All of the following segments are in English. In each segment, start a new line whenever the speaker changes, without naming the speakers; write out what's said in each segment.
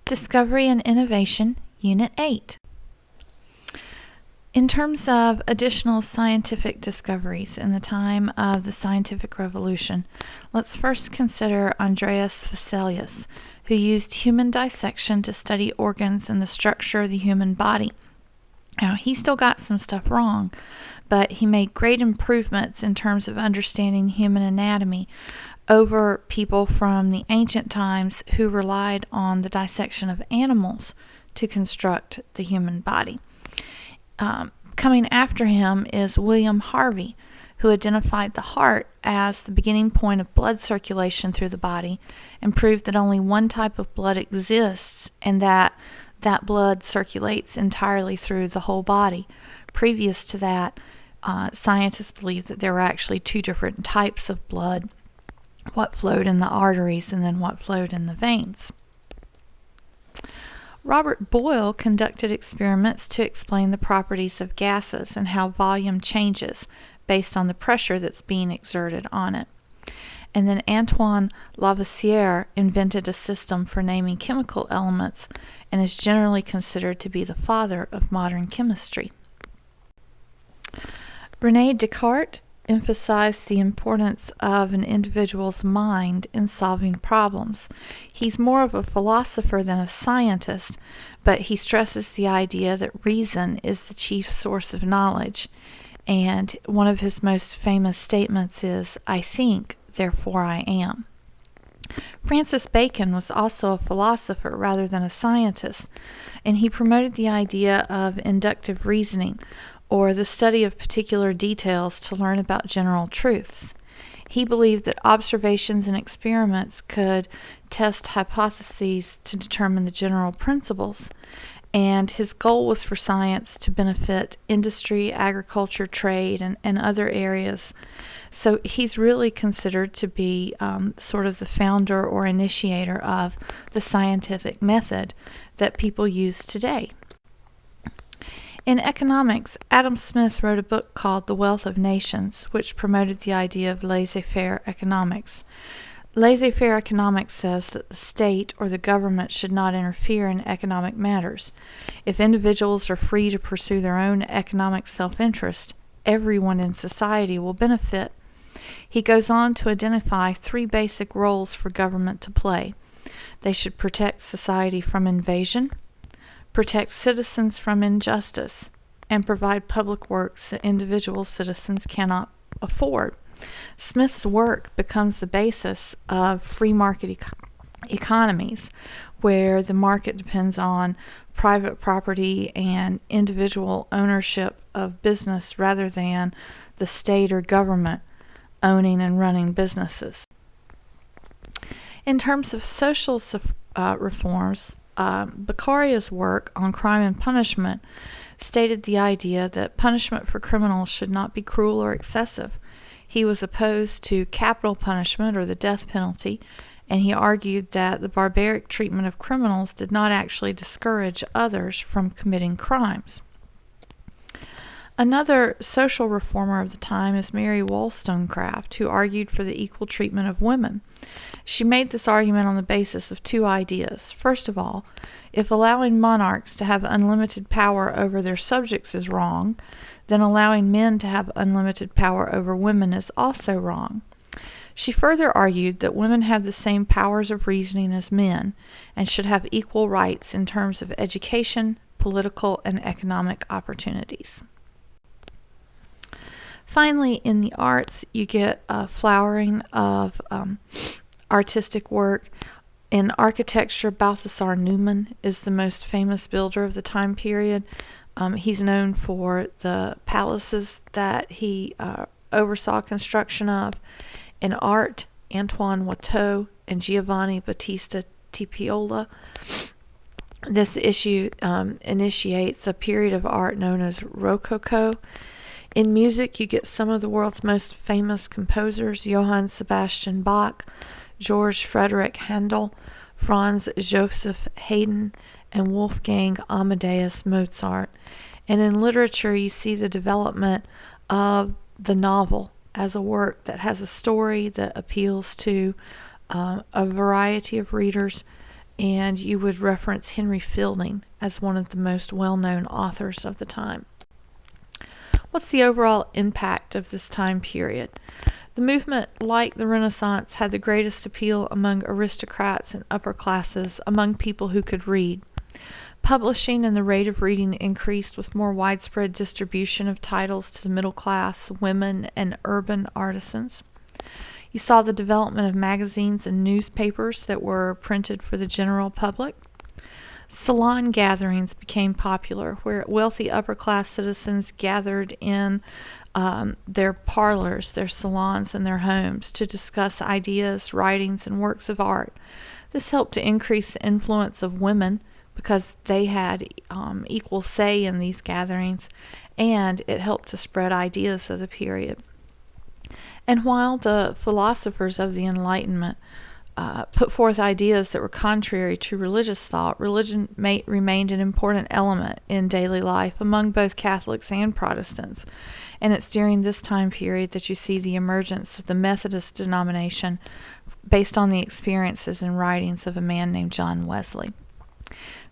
Discovery and Innovation, Unit 8. In terms of additional scientific discoveries in the time of the scientific revolution, let's first consider Andreas Vesalius, who used human dissection to study organs and the structure of the human body. Now, he still got some stuff wrong, but he made great improvements in terms of understanding human anatomy over people from the ancient times who relied on the dissection of animals to construct the human body. Coming after him is William Harvey, who identified the heart as the beginning point of blood circulation through the body and proved that only one type of blood exists and that blood circulates entirely through the whole body. Previous to that, scientists believed that there were actually two different types of blood, what flowed in the arteries and then what flowed in the veins. Robert Boyle conducted experiments to explain the properties of gases and how volume changes based on the pressure that's being exerted on it. And then Antoine Lavoisier invented a system for naming chemical elements and is generally considered to be the father of modern chemistry. René Descartes emphasized the importance of an individual's mind in solving problems. He's more of a philosopher than a scientist, but he stresses the idea that reason is the chief source of knowledge. And one of his most famous statements is, "I think, therefore I am." Francis Bacon was also a philosopher rather than a scientist, and he promoted the idea of inductive reasoning, or the study of particular details to learn about general truths. He believed that observations and experiments could test hypotheses to determine the general principles, and his goal was for science to benefit industry, agriculture, trade, and other areas. So he's really considered to be sort of the founder or initiator of the scientific method that people use today. In economics, Adam Smith wrote a book called The Wealth of Nations, which promoted the idea of laissez-faire economics. Laissez-faire economics says that the state or the government should not interfere in economic matters. If individuals are free to pursue their own economic self-interest, everyone in society will benefit. He goes on to identify three basic roles for government to play. They should protect society from invasion, protect citizens from injustice, and provide public works that individual citizens cannot afford. Smith's work becomes the basis of free market economies, where the market depends on private property and individual ownership of business rather than the state or government owning and running businesses. In terms of social reforms, Beccaria's work on crime and punishment stated the idea that punishment for criminals should not be cruel or excessive. He was opposed to capital punishment or the death penalty, and he argued that the barbaric treatment of criminals did not actually discourage others from committing crimes. Another social reformer of the time is Mary Wollstonecraft, who argued for the equal treatment of women. She made this argument on the basis of two ideas. First of all, if allowing monarchs to have unlimited power over their subjects is wrong, then allowing men to have unlimited power over women is also wrong. She further argued that women have the same powers of reasoning as men and should have equal rights in terms of education, political, and economic opportunities. Finally, in the arts, you get a flowering of artistic work. In architecture, Balthasar Neumann is the most famous builder of the time period. He's known for the palaces that he oversaw construction of. In art, Antoine Watteau and Giovanni Battista Tiepolo. This issue initiates a period of art known as Rococo. In music, you get some of the world's most famous composers: Johann Sebastian Bach, George Frederick Handel, Franz Joseph Haydn, and Wolfgang Amadeus Mozart. And in literature, you see the development of the novel as a work that has a story that appeals to a variety of readers and you would reference Henry Fielding as one of the most well-known authors of the time. What's the overall impact of this time period? The movement, like the Renaissance, had the greatest appeal among aristocrats and upper classes, among people who could read. Publishing and the rate of reading increased with more widespread distribution of titles to the middle class, women, and urban artisans. You saw the development of magazines and newspapers that were printed for the general public. Salon gatherings became popular, where wealthy upper-class citizens gathered in their parlors, their salons, and their homes to discuss ideas, writings, and works of art. This helped to increase the influence of women because they had equal say in these gatherings, and it helped to spread ideas of the period. And while the philosophers of the Enlightenment put forth ideas that were contrary to religious thought, religion remained an important element in daily life among both Catholics and Protestants. And it's during this time period that you see the emergence of the Methodist denomination based on the experiences and writings of a man named John Wesley.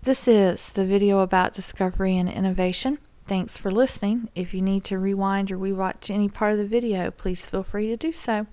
This is the video about discovery and innovation. Thanks for listening. If you need to rewind or rewatch any part of the video, please feel free to do so.